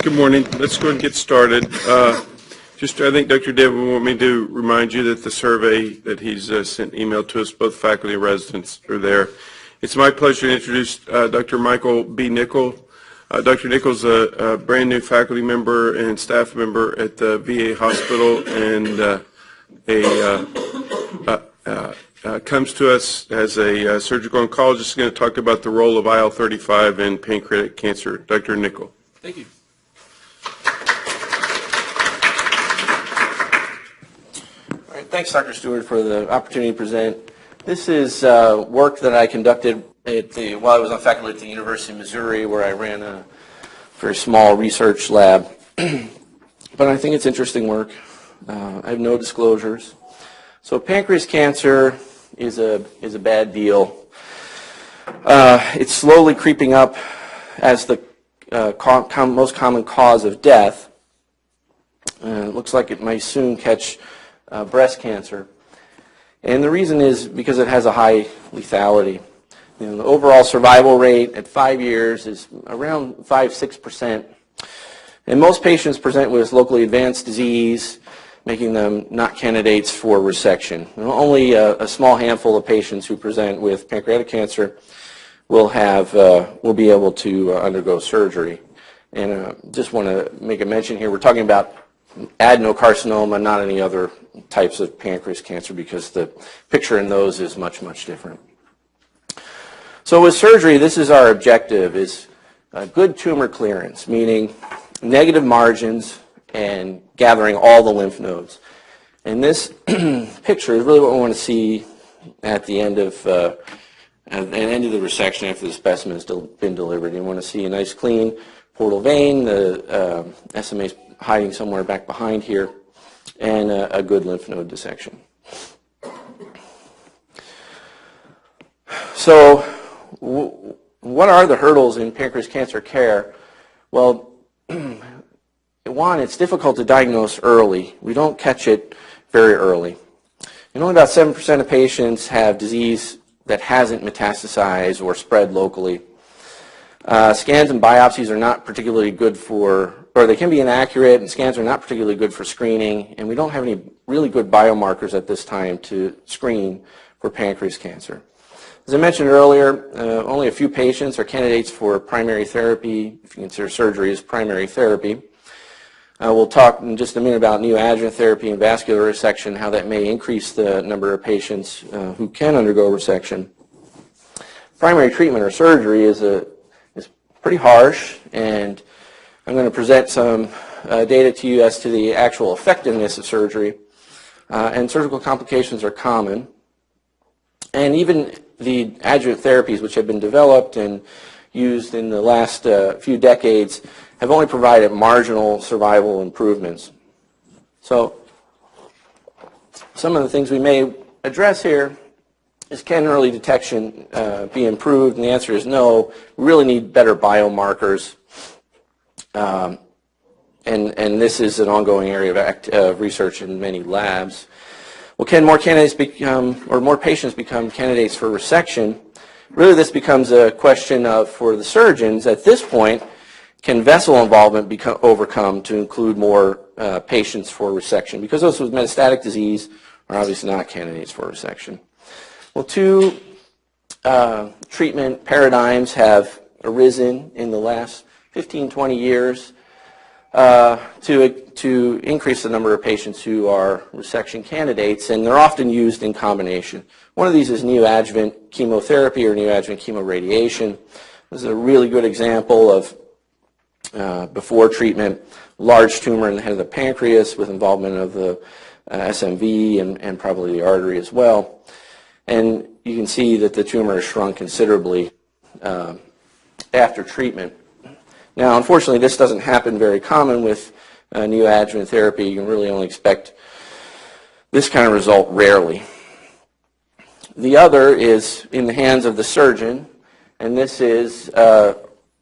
Good morning. Let's go and get started. I think Dr. David will want me to remind you that the survey that he's sent email to us, both faculty and residents are there. It's my pleasure to introduce Dr. Michael B. Nicholl. Dr. Nicholl's a brand new faculty member and staff member at the VA hospital, and comes to us as a surgical oncologist. He's going to talk about the role of IL-35 in pancreatic cancer. Dr. Nicholl. Thank you. All right, thanks, Dr. Stewart, for the opportunity to present. This is work that I conducted while I was on faculty at the University of Missouri, where I ran a very small research lab. But I think it's interesting work. I have no disclosures. So pancreas cancer is a bad deal. It's slowly creeping up as the most common cause of death. It looks like it might soon catch breast cancer. And the reason is because it has a high lethality. The overall survival rate at 5 years is around 5-6%. And most patients present with locally advanced disease, making them not candidates for resection. Only a small handful of patients who present with pancreatic cancer will be able to undergo surgery. And just want to make a mention here, we're talking about adenocarcinoma, not any other types of pancreas cancer, because the picture in those is much, much different. So with surgery, this is our objective, is good tumor clearance, meaning negative margins and gathering all the lymph nodes. And this picture is really what we want to see at the end of the resection after the specimen has been delivered. You want to see a nice clean portal vein, the SMA is hiding somewhere back behind here, and a good lymph node dissection. So what are the hurdles in pancreas cancer care? Well, one, it's difficult to diagnose early. We don't catch it very early. And only about 7% of patients have disease that hasn't metastasized or spread locally. Scans and biopsies are not particularly good or they can be inaccurate, and scans are not particularly good for screening, and we don't have any really good biomarkers at this time to screen for pancreas cancer. As I mentioned earlier, only a few patients are candidates for primary therapy, if you consider surgery as primary therapy. We'll talk in just a minute about neoadjuvant therapy and vascular resection, how that may increase the number of patients who can undergo resection. Primary treatment or surgery is pretty harsh, and I'm going to present some data to you as to the actual effectiveness of surgery. And surgical complications are common. And even the adjuvant therapies which have been developed and used in the last few decades have only provided marginal survival improvements. So some of the things we may address here is, can early detection be improved? And the answer is no. We really need better biomarkers. And this is an ongoing area of research in many labs. Well, can more candidates more patients become candidates for resection? Really, this becomes a question of, for the surgeons at this point, can vessel involvement be overcome to include more patients for resection? Because those with metastatic disease are obviously not candidates for resection. Well, two treatment paradigms have arisen in the last 15, 20 years to increase the number of patients who are resection candidates, and they're often used in combination. One of these is neoadjuvant chemotherapy or neoadjuvant chemoradiation. This is a really good example of before treatment, large tumor in the head of the pancreas with involvement of the SMV and probably the artery as well. And you can see that the tumor has shrunk considerably after treatment. Now, unfortunately, this doesn't happen very common with neoadjuvant therapy. You can really only expect this kind of result rarely. The other is in the hands of the surgeon, and this is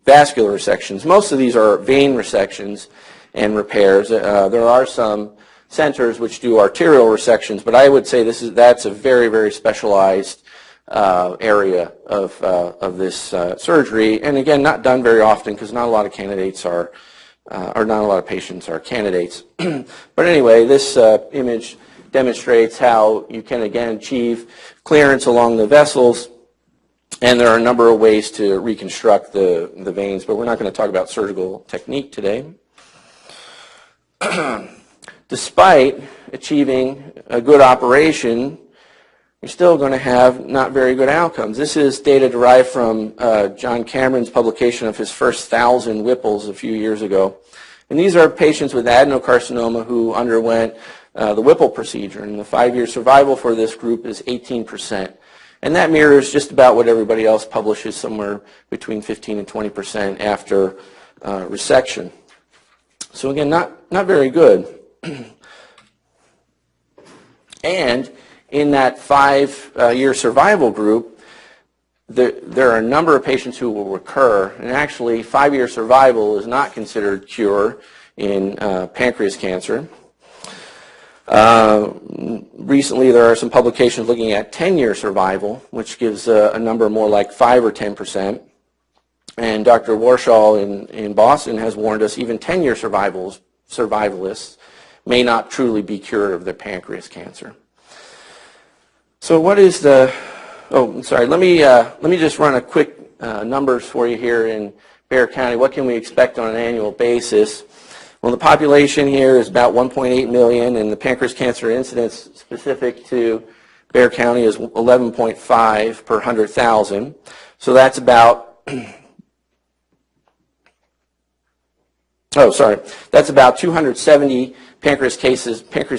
vascular resections. Most of these are vein resections and repairs. There are some centers which do arterial resections, but I would say that's a very, very specialized area of this surgery, and again, not done very often because not a lot of candidates are, or not a lot of patients are candidates. But anyway, this image demonstrates how you can again achieve clearance along the vessels, and there are a number of ways to reconstruct the veins, but we're not going to talk about surgical technique today. Despite achieving a good operation, you're still going to have not very good outcomes. This is data derived from John Cameron's publication of his first 1,000 Whipples a few years ago. And these are patients with adenocarcinoma who underwent the Whipple procedure, and the 5-year survival for this group is 18%. And that mirrors just about what everybody else publishes, somewhere between 15 and 20% after resection. So again, not very good. And in that 5-year survival group, there are a number of patients who will recur, and actually 5-year survival is not considered cure in pancreas cancer. Recently, there are some publications looking at 10-year survival, which gives a number more like 5 or 10%. And Dr. Warshall in Boston has warned us even 10-year survivalists may not truly be cured of their pancreas cancer. So what is the, oh, sorry, let me just run a quick numbers for you here in Bexar County. What can we expect on an annual basis? Well, the population here is about 1.8 million, and the pancreas cancer incidence specific to Bexar County is 11.5 per 100,000. So that's about, that's about 270 pancreas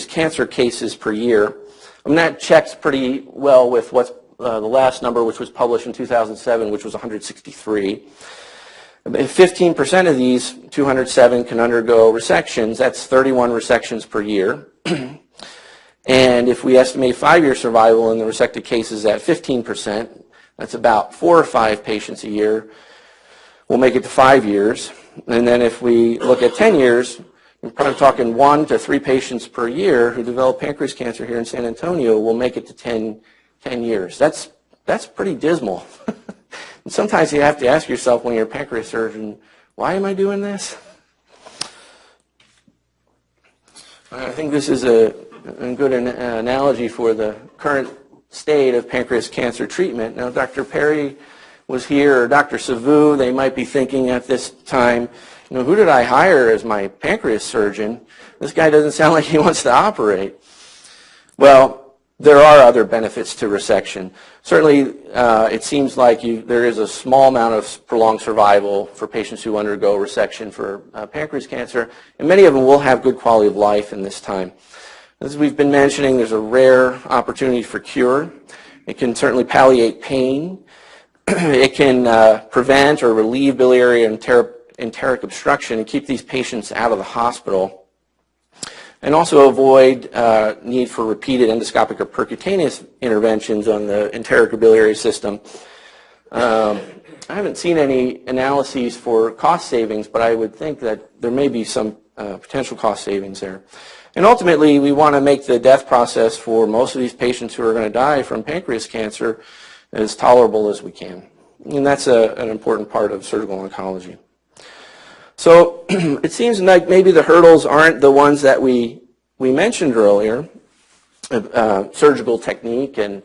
cancer cases per year. I mean, that checks pretty well with what's the last number, which was published in 2007, which was 163. If 15% of these 207 can undergo resections, that's 31 resections per year. And if we estimate 5-year survival in the resected cases at 15%, that's about 4 or 5 patients a year. We'll make it to 5 years. And then if we look at 10 years, we're probably talking 1 to 3 patients per year who develop pancreas cancer here in San Antonio will make it to 10 years. That's pretty dismal. And sometimes you have to ask yourself when you're a pancreas surgeon, why am I doing this? I think this is a good analogy for the current state of pancreas cancer treatment. Now, Dr. Perry was here, or Dr. Savu, they might be thinking at this time, you know, who did I hire as my pancreas surgeon? This guy doesn't sound like he wants to operate. Well, there are other benefits to resection. Certainly, it seems like there is a small amount of prolonged survival for patients who undergo resection for pancreas cancer, and many of them will have good quality of life in this time. As we've been mentioning, there's a rare opportunity for cure. It can certainly palliate pain. It can prevent or relieve biliary enteric obstruction and keep these patients out of the hospital, and also avoid need for repeated endoscopic or percutaneous interventions on the enteric or biliary system. I haven't seen any analyses for cost savings, but I would think that there may be some potential cost savings there. And ultimately, we want to make the death process for most of these patients who are going to die from pancreas cancer as tolerable as we can. And that's an important part of surgical oncology. So it seems like maybe the hurdles aren't the ones that we mentioned earlier, surgical technique and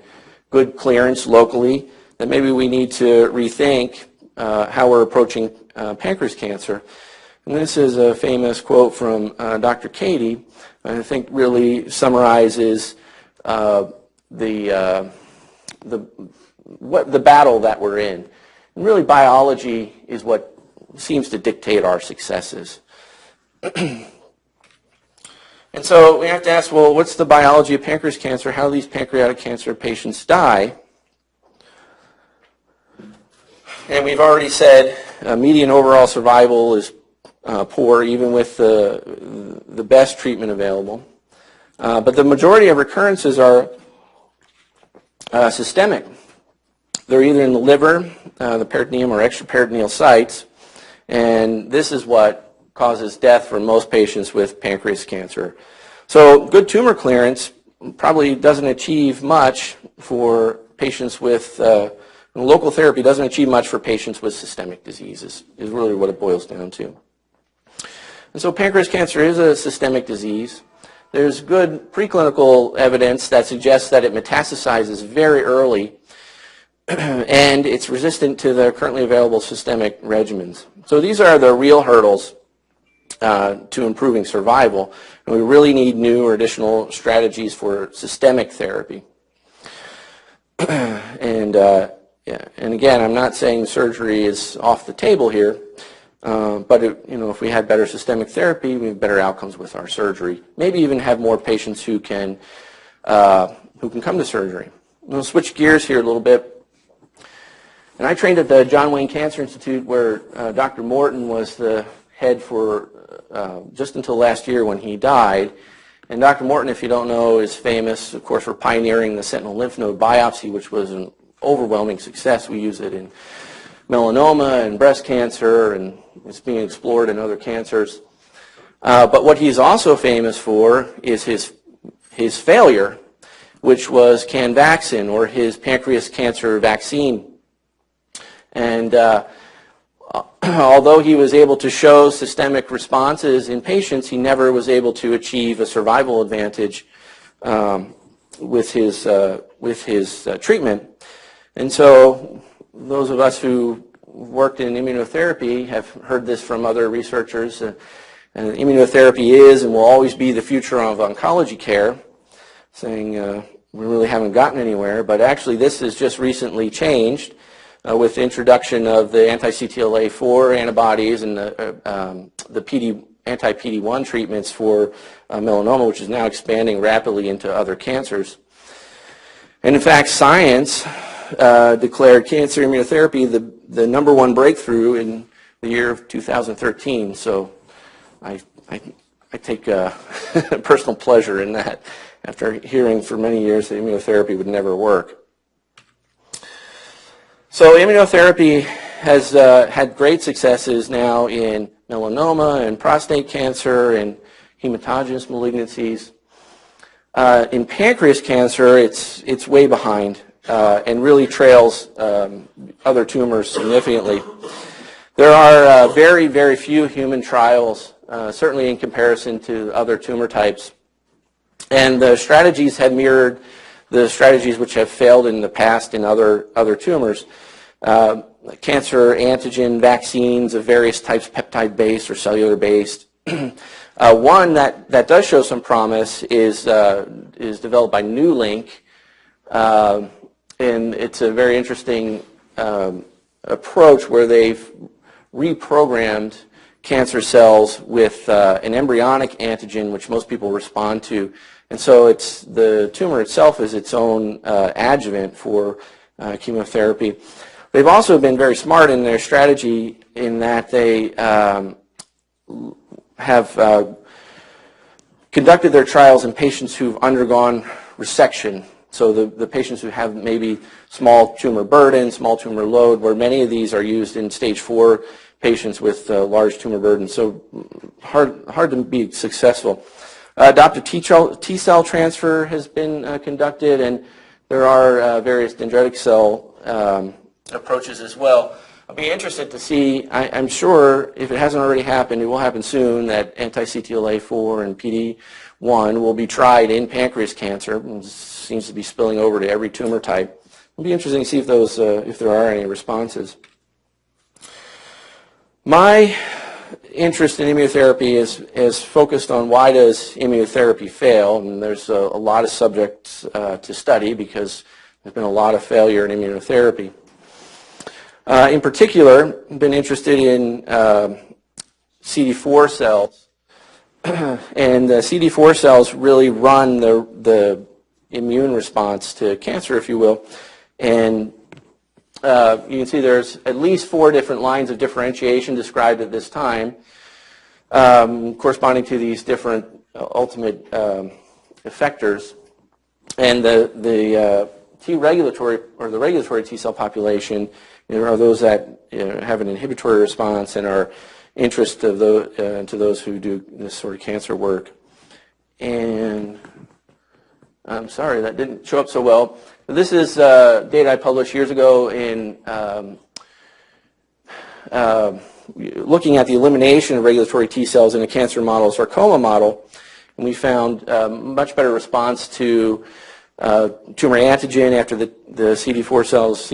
good clearance locally, that maybe we need to rethink how we're approaching pancreas cancer. And this is a famous quote from Dr. Katie, and I think really summarizes the battle that we're in. And really, biology is what seems to dictate our successes. And so we have to ask, well, what's the biology of pancreas cancer? How do these pancreatic cancer patients die? And we've already said median overall survival is poor, even with the best treatment available. But the majority of recurrences are systemic. They're either in the liver, the peritoneum, or extraperitoneal sites. And this is what causes death for most patients with pancreas cancer. So good tumor clearance probably doesn't achieve much for patients with local therapy doesn't achieve much for patients with systemic diseases, is really what it boils down to. And so pancreatic cancer is a systemic disease. There's good preclinical evidence that suggests that it metastasizes very early and it's resistant to the currently available systemic regimens. So these are the real hurdles to improving survival, and we really need new or additional strategies for systemic therapy. And again, I'm not saying surgery is off the table here, but if we had better systemic therapy, we have better outcomes with our surgery. Maybe even have more patients who can come to surgery. We'll switch gears here a little bit. And I trained at the John Wayne Cancer Institute, where Dr. Morton was the head for just until last year when he died. And Dr. Morton, if you don't know, is famous, of course, for pioneering the sentinel lymph node biopsy, which was an overwhelming success. We use it in melanoma and breast cancer, and it's being explored in other cancers. But what he's also famous for is his failure, which was Canvaxin, or his pancreatic cancer vaccine. And although he was able to show systemic responses in patients, he never was able to achieve a survival advantage with his treatment. And so those of us who worked in immunotherapy have heard this from other researchers. And immunotherapy is and will always be the future of oncology care, saying we really haven't gotten anywhere. But actually this has just recently changed with the introduction of the anti-CTLA-4 antibodies and the anti-PD-1 treatments for melanoma, which is now expanding rapidly into other cancers. And in fact, Science declared cancer immunotherapy the #1 breakthrough in the year of 2013. So I take personal pleasure in that, after hearing for many years that immunotherapy would never work. So immunotherapy has had great successes now in melanoma and prostate cancer and hematologic malignancies. In pancreatic cancer, it's way behind and really trails other tumors significantly. There are very, very few human trials, certainly in comparison to other tumor types. And the strategies have mirrored the strategies which have failed in the past in other tumors. Cancer antigen vaccines of various types, peptide-based or cellular-based. One that does show some promise is developed by Nicholl, and it's a very interesting approach where they've reprogrammed cancer cells with an embryonic antigen which most people respond to, and so the tumor itself is its own adjuvant for chemotherapy. They've also been very smart in their strategy in that they have conducted their trials in patients who've undergone resection. So the patients who have maybe small tumor burden, small tumor load, where many of these are used in stage 4 patients with large tumor burden. So hard to be successful. Adoptive T-cell transfer has been conducted, and there are various dendritic cell approaches as well. I'll be interested to see, I'm sure if it hasn't already happened, it will happen soon, that anti-CTLA-4 and PD-1 will be tried in pancreatic cancer. It seems to be spilling over to every tumor type. It'll be interesting to see if there are any responses. My interest in immunotherapy is focused on why does immunotherapy fail, and there's a lot of subjects to study because there's been a lot of failure in immunotherapy. In particular, I've been interested in CD4 cells, and CD4 cells really run the immune response to cancer, if you will, and you can see there's at least 4 different lines of differentiation described at this time, corresponding to these different ultimate effectors, and the T regulatory, or the regulatory T cell population, are those that have an inhibitory response and are interest of to those who do this sort of cancer work. And I'm sorry, that didn't show up so well. This is data I published years ago in looking at the elimination of regulatory T cells in a cancer model, sarcoma model, and we found much better response to tumor antigen after the CD4 cells,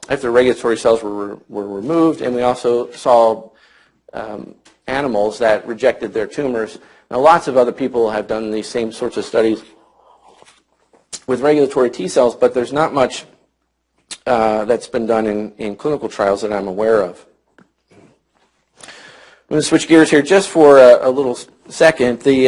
after the regulatory cells were removed, and we also saw animals that rejected their tumors. Now, lots of other people have done these same sorts of studies with regulatory T cells, but there's not much that's been done in clinical trials that I'm aware of. I'm going to switch gears here just for a little second. The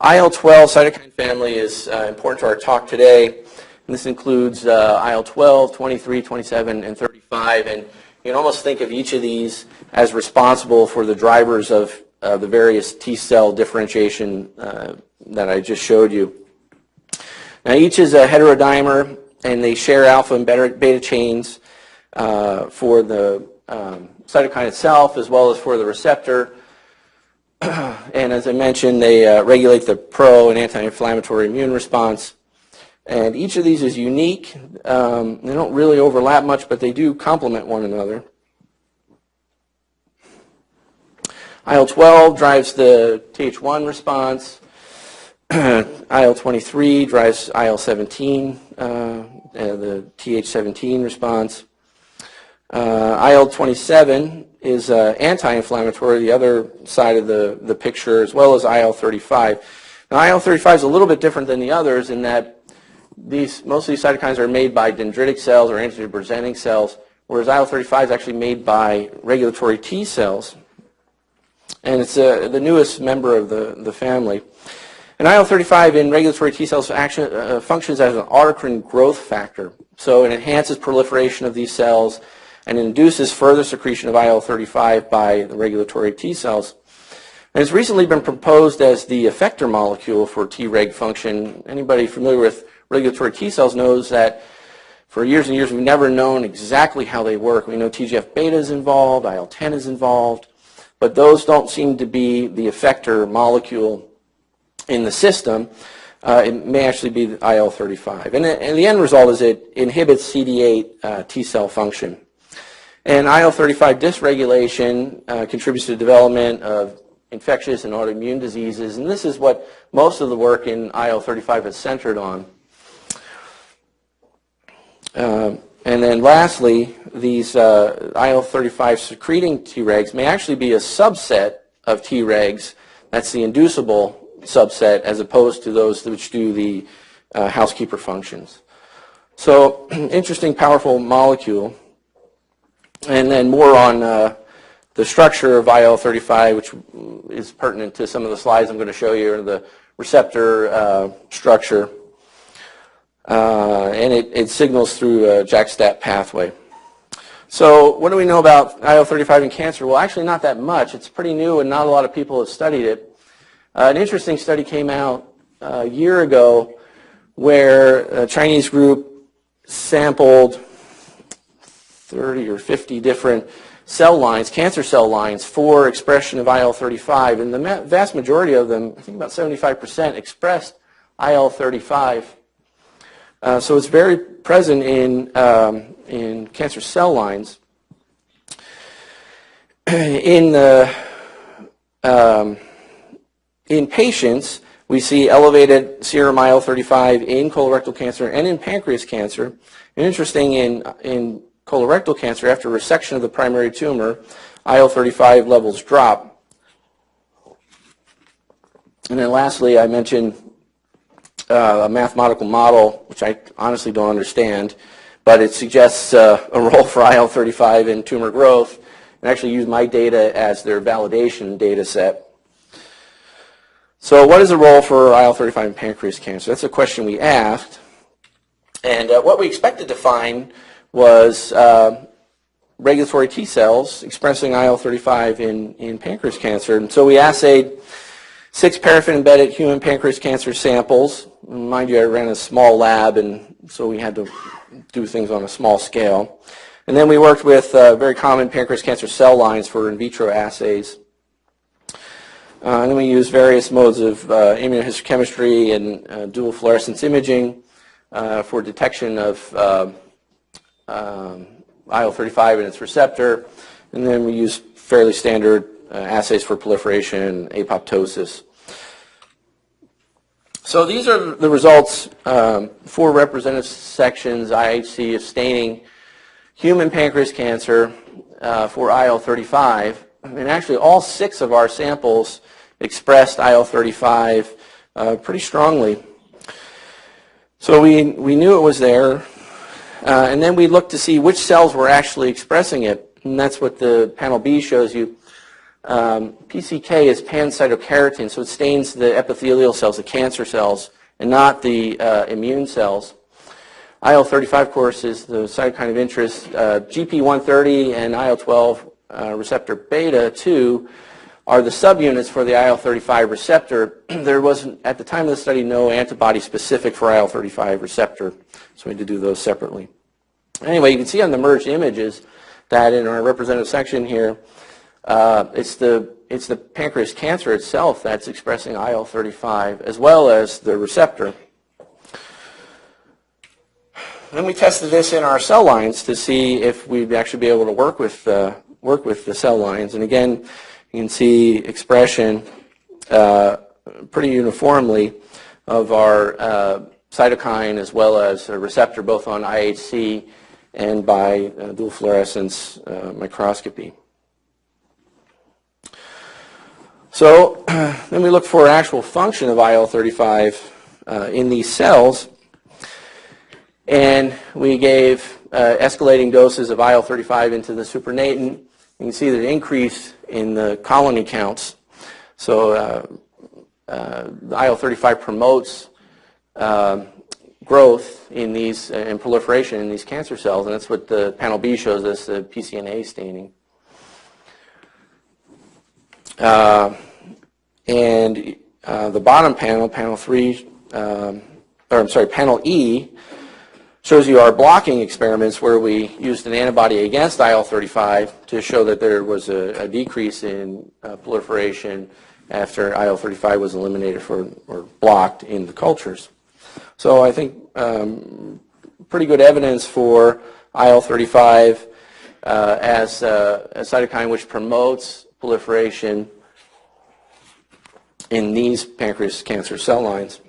IL-12 cytokine family is important to our talk today. And this includes IL-12, 23, 27, and 35. And you can almost think of each of these as responsible for the drivers of the various T cell differentiation that I just showed you. Now, each is a heterodimer, and they share alpha and beta chains for the cytokine itself as well as for the receptor. And as I mentioned, they regulate the pro and anti-inflammatory immune response. And each of these is unique. They don't really overlap much, but they do complement one another. IL-12 drives the Th1 response. IL-23 drives IL-17, the Th17 response. IL-27 is anti-inflammatory, the other side of the picture, as well as IL-35. Now, IL-35 is a little bit different than the others in that most of these cytokines are made by dendritic cells or antigen-presenting cells, whereas IL-35 is actually made by regulatory T cells. And it's the newest member of the family. And IL-35 in regulatory T cells functions as an autocrine growth factor. So it enhances proliferation of these cells and induces further secretion of IL-35 by the regulatory T cells. And it's recently been proposed as the effector molecule for Treg function. Anybody familiar with regulatory T cells knows that for years and years we've never known exactly how they work. We know TGF-beta is involved, IL-10 is involved, but those don't seem to be the effector molecule in the system. It may actually be IL-35. And the end result is it inhibits CD8 T cell function. And IL-35 dysregulation contributes to the development of infectious and autoimmune diseases, and this is what most of the work in IL-35 is centered on. And then lastly, these IL-35 secreting Tregs may actually be a subset of Tregs. That's the inducible subset as opposed to those which do the housekeeper functions. So interesting, powerful molecule. And then more on the structure of IL-35, which is pertinent to some of the slides I'm going to show you, or the receptor structure. And it signals through a JAK-STAT pathway. So what do we know about IL-35 in cancer? Well, actually not that much. It's pretty new and not a lot of people have studied it. An interesting study came out a year ago where a Chinese group sampled 30 or 50 different cell lines, cancer cell lines, for expression of IL-35. And the vast majority of them, I think about 75%, expressed IL-35. So it's very present in cancer cell lines. In patients, we see elevated serum IL-35 in colorectal cancer and in pancreas cancer. And interesting, in colorectal cancer, after resection of the primary tumor, IL-35 levels drop. And then lastly, I mentioned a mathematical model, which I honestly don't understand, but it suggests a role for IL-35 in tumor growth, and actually use my data as their validation data set. So what is the role for IL-35 in pancreas cancer? That's a question we asked. And what we expected to find was regulatory T cells expressing IL-35 in pancreas cancer. And so we assayed 6 paraffin-embedded human pancreas cancer samples. Mind you, I ran a small lab, and so we had to do things on a small scale. And then we worked with very common pancreas cancer cell lines for in vitro assays. And then we use various modes of immunohistochemistry and dual fluorescence imaging for detection of IL-35 and its receptor. And then we use fairly standard assays for proliferation and apoptosis. So these are the results for representative sections, IHC, of staining human pancreas cancer for IL-35. And actually all 6 of our samples expressed IL-35 pretty strongly. So we knew it was there, and then we looked to see which cells were actually expressing it, and that's what the panel B shows you. PCK is pancytokeratin, so it stains the epithelial cells, the cancer cells, and not the immune cells. IL-35, of course, is the cytokine of interest. GP130 and IL-12 receptor beta 2 are the subunits for the IL-35 receptor. There wasn't, at the time of the study, no antibody specific for IL-35 receptor, so we had to do those separately. Anyway, you can see on the merged images that in our representative section here, it's the pancreas cancer itself that's expressing IL-35 as well as the receptor. Then we tested this in our cell lines to see if we'd actually be able to work with the cell lines. And again, you can see expression pretty uniformly of our cytokine as well as a receptor, both on IHC and by dual fluorescence microscopy. So then we looked for actual function of IL-35 in these cells, and we gave escalating doses of IL-35 into the supernatant. You can see the increase in the colony counts. So the IL-35 promotes growth in these and proliferation in these cancer cells, and that's what the panel B shows us, the PCNA staining. And the bottom panel, panel E, shows you our blocking experiments where we used an antibody against IL-35 to show that there was a decrease in proliferation after IL-35 was eliminated or blocked in the cultures. So I think pretty good evidence for IL-35 as a cytokine which promotes proliferation in these pancreas cancer cell lines.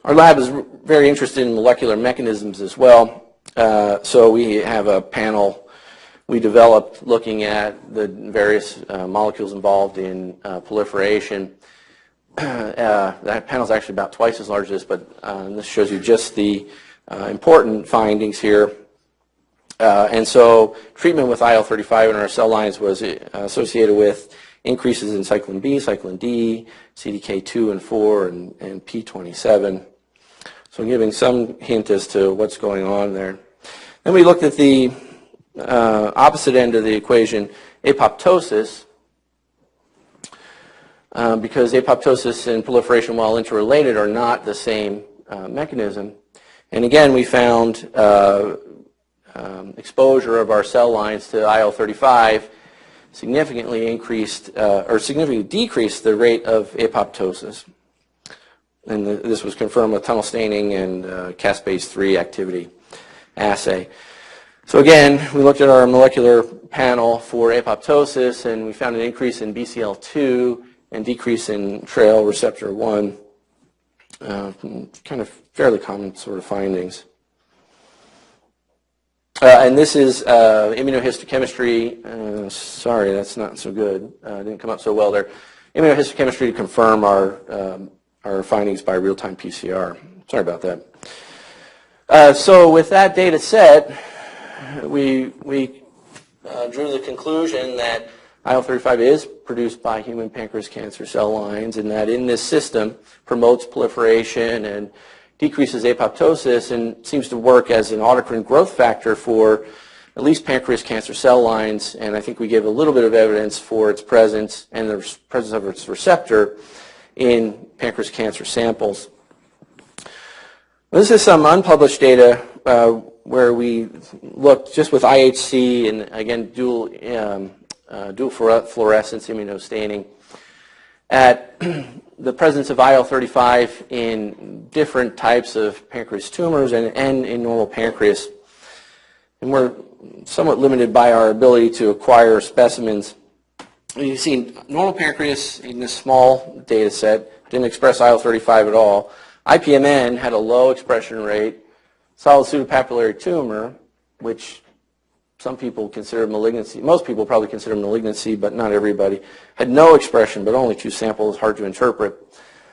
Our lab is very interested in molecular mechanisms as well. So we have a panel we developed looking at the various molecules involved in proliferation. That panel is actually about twice as large as this, but this shows you just the important findings here. And so treatment with IL-35 in our cell lines was associated with increases in cyclin B, cyclin D, CDK2 and 4, and P27. So giving some hint as to what's going on there. Then we looked at the opposite end of the equation, apoptosis, because apoptosis and proliferation, while interrelated, are not the same mechanism. And again, we found exposure of our cell lines to IL-35 significantly increased or significantly decreased the rate of apoptosis. And this was confirmed with tunnel staining and caspase-3 activity assay. So again, we looked at our molecular panel for apoptosis, and we found an increase in BCL2 and decrease in trail receptor 1, kind of fairly common sort of findings. And this is immunohistochemistry. Sorry, that's not so good. Didn't come up so well there. Immunohistochemistry to confirm our findings by real-time PCR. Sorry about that. So with that data set, we drew the conclusion that IL-35 is produced by human pancreas cancer cell lines, and that in this system promotes proliferation and decreases apoptosis and seems to work as an autocrine growth factor for at least pancreas cancer cell lines. And I think we gave a little bit of evidence for its presence and the presence of its receptor in pancreas cancer samples. This is some unpublished data where we looked just with IHC and, again, dual dual fluorescence immunostaining at the presence of IL-35 in different types of pancreas tumors and in normal pancreas. And we're somewhat limited by our ability to acquire specimens. You see normal pancreas in this small data set didn't express IL-35 at all. IPMN had a low expression rate. Solid pseudopapillary tumor, which some people consider malignancy, most people probably consider malignancy, but not everybody, had no expression, but only 2 samples, hard to interpret.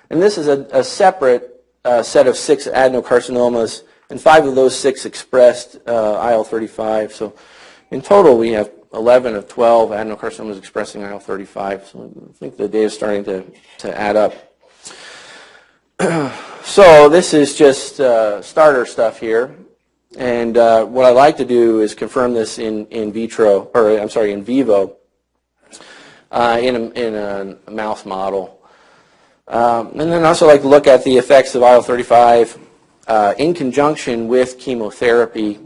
And this is a separate set of 6 adenocarcinomas, and 5 of those 6 expressed IL-35. So in total, we have 11 of 12 adenocarcinomas expressing IL-35. So I think the data is starting to add up. So this is just starter stuff here. And what I like to do is confirm this in vivo, in a mouse model. And then I also like to look at the effects of IL-35 in conjunction with chemotherapy,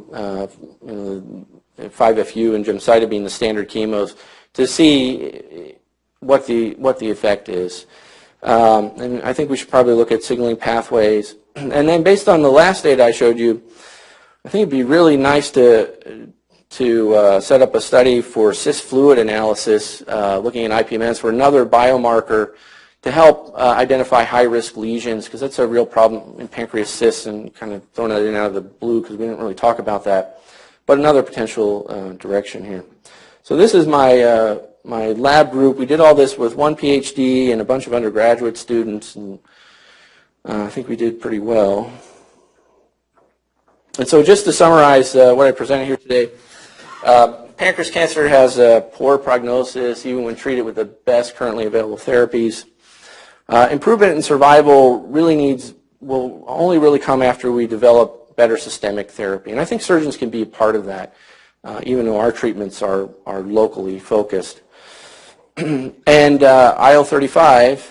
5-FU and gemcitabine, the standard chemos, to see what the effect is. And I think we should probably look at signaling pathways. And then based on the last data I showed you, I think it'd be really nice to set up a study for cyst fluid analysis, looking at IPMNs for another biomarker to help identify high-risk lesions, because that's a real problem in pancreas cysts, and kind of throwing that in out of the blue because we didn't really talk about that. But another potential direction here. So this is my my lab group. We did all this with 1 PhD and a bunch of undergraduate students, and I think we did pretty well. And so just to summarize what I presented here today, pancreas cancer has a poor prognosis even when treated with the best currently available therapies. Improvement in survival will only really come after we develop better systemic therapy. And I think surgeons can be a part of that, even though our treatments are locally focused. And IL-35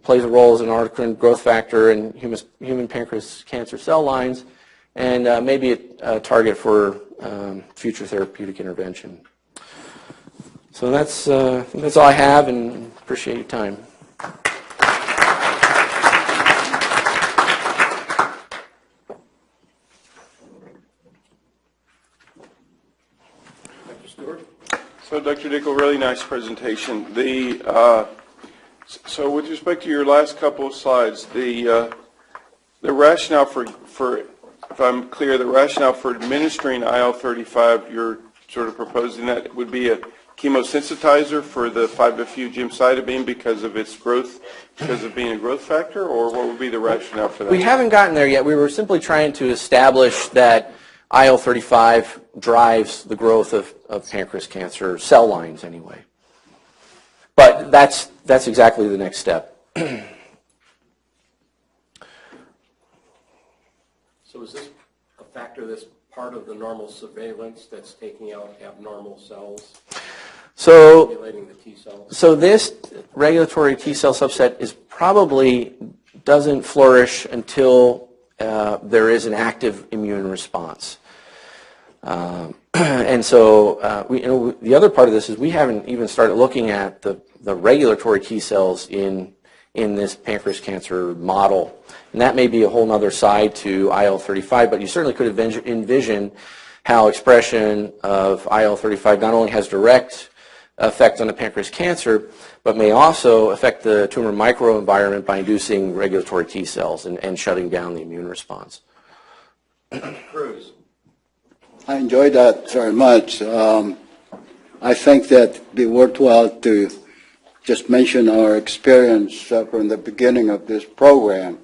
plays a role as an endocrine growth factor in human pancreas cancer cell lines, and maybe a target for future therapeutic intervention. So I think that's all I have, and appreciate your time. So, Dr. Nicholl, really nice presentation. So with respect to your last couple of slides, the rationale for, if I'm clear, the rationale for administering IL-35, you're sort of proposing that it would be a chemosensitizer for the 5-FU gemcitabine because of its growth, because of being a growth factor, or what would be the rationale for that? We haven't gotten there yet. We were simply trying to establish that IL-35 drives the growth of pancreas cancer cell lines anyway. But that's exactly the next step. So is this a factor that's part of the normal surveillance that's taking out abnormal cells, stimulating the T cells? So this regulatory T cell subset doesn't flourish until there is an active immune response. And so the other part of this is we haven't even started looking at the regulatory T cells in this pancreas cancer model. And that may be a whole other side to IL-35, but you certainly could envision how expression of IL-35 not only has direct effect on the pancreas cancer, but may also affect the tumor microenvironment by inducing regulatory T cells and shutting down the immune response. Cruz. I enjoyed that very much. I think that it'd be worthwhile to just mention our experience from the beginning of this program.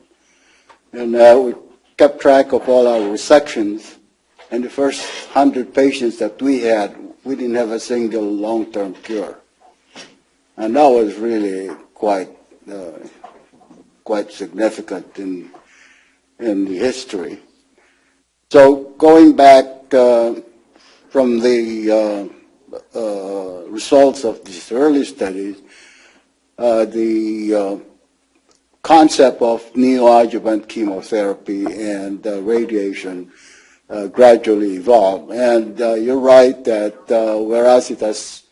And we kept track of all our resections. And the first 100 patients that we had, we didn't have a single long-term cure. And that was really quite significant in the history. So going back from the results of these early studies, the concept of neoadjuvant chemotherapy and radiation gradually evolved. And you're right that whereas it has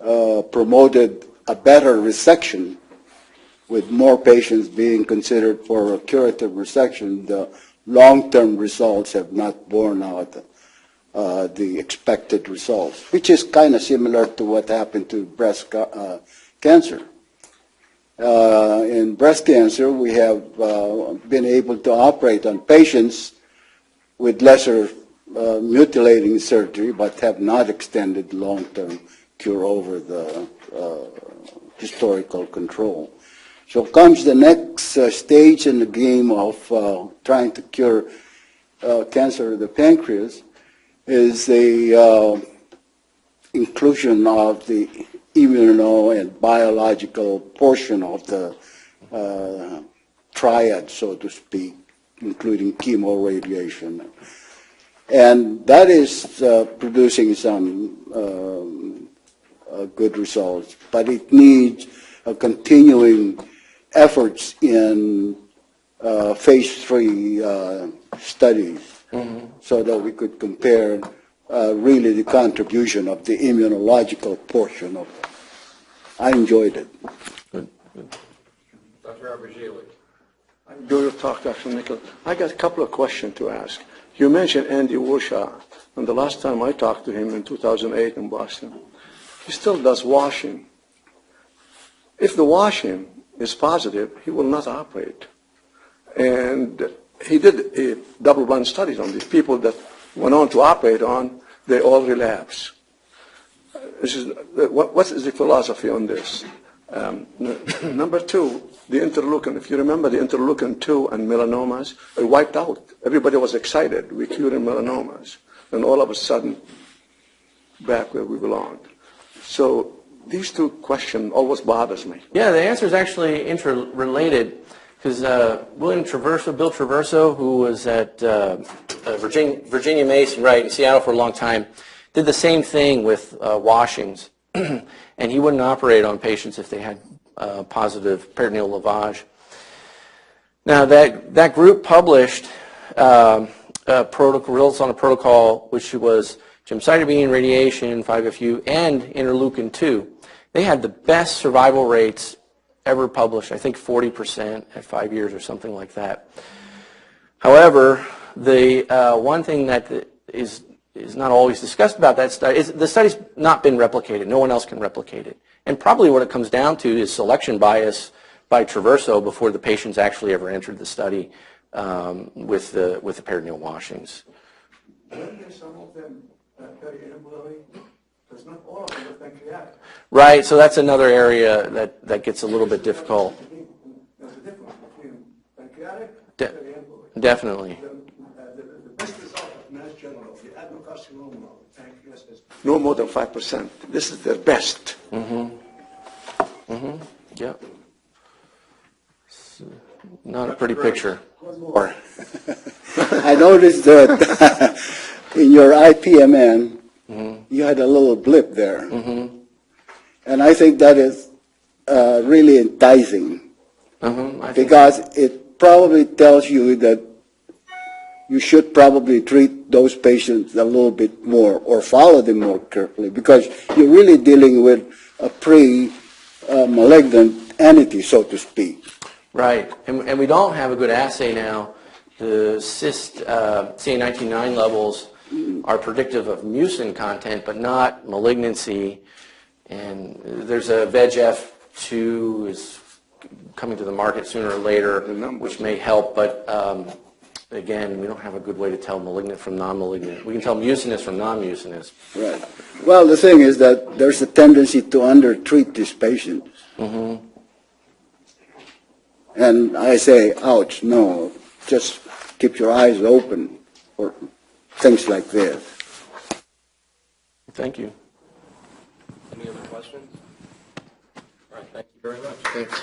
promoted a better resection, with more patients being considered for a curative resection, the long-term results have not borne out the expected results, which is kind of similar to what happened to breast cancer. In breast cancer, we have been able to operate on patients with lesser mutilating surgery, but have not extended long-term cure over the historical control. So comes the next stage in the game of trying to cure cancer of the pancreas, is the inclusion of the immuno and biological portion of the triad, so to speak, including chemoradiation. And that is producing some good results, but it needs a continuing efforts in phase 3 studies, so that we could compare really the contribution of the immunological portion of it. I enjoyed it. Good. Dr. Abergili. I enjoy your talk, Dr. Nicholl. I got a couple of questions to ask. You mentioned Andy Warshaw, and the last time I talked to him in 2008 in Boston, he still does washing. If the washing is positive, he will not operate. And he did double-blind studies on these people that went on to operate on, they all relapse. What is the philosophy on this? Number two, the interleukin. If you remember the interleukin-2 and melanomas, it wiped out. Everybody was excited. We cured melanomas. And all of a sudden, back where we belonged. So these two questions always bothers me. Yeah, the answer is actually interrelated, because Bill Traverso, who was at Virginia Mason, right, in Seattle for a long time, did the same thing with washings, and he wouldn't operate on patients if they had positive peritoneal lavage. Now, that group published rules on a protocol which was gemcitabine, radiation, 5-FU, and interleukin-2. They had the best survival rates ever published, I think 40% at 5 years or something like that. However, the one thing that is not always discussed about that study is the study's not been replicated. No one else can replicate it. And probably what it comes down to is selection bias by Traverso before the patients actually ever entered the study with the peritoneal washings. Some of them periambulary, there's not all of them are pancreatic. Right, so that's another area that gets a little bit difficult. There's a difference between pancreatic and De- periambulary. Definitely. The best result of Mass General, the adenocarcinoma of pancreas is no more than 5%. This is their best. Yep. It's not a pretty picture. One more. I noticed that in your IPMN, you had a little blip there. And I think that is really enticing, because it probably tells you that you should probably treat those patients a little bit more or follow them more carefully, because you're really dealing with a pre-malignant entity, so to speak. Right, and we don't have a good assay now. The cyst CA19-9 levels are predictive of mucin content, but not malignancy. And there's a VEGF2 is coming to the market sooner or later, which may help, but again, we don't have a good way to tell malignant from non-malignant. We can tell mucinous from non-mucinous. Right. Well, the thing is that there's a tendency to undertreat these patients. And I say, ouch, no, just keep your eyes open for things like this. Thank you. Any other questions? All right, thank you very much. Thanks.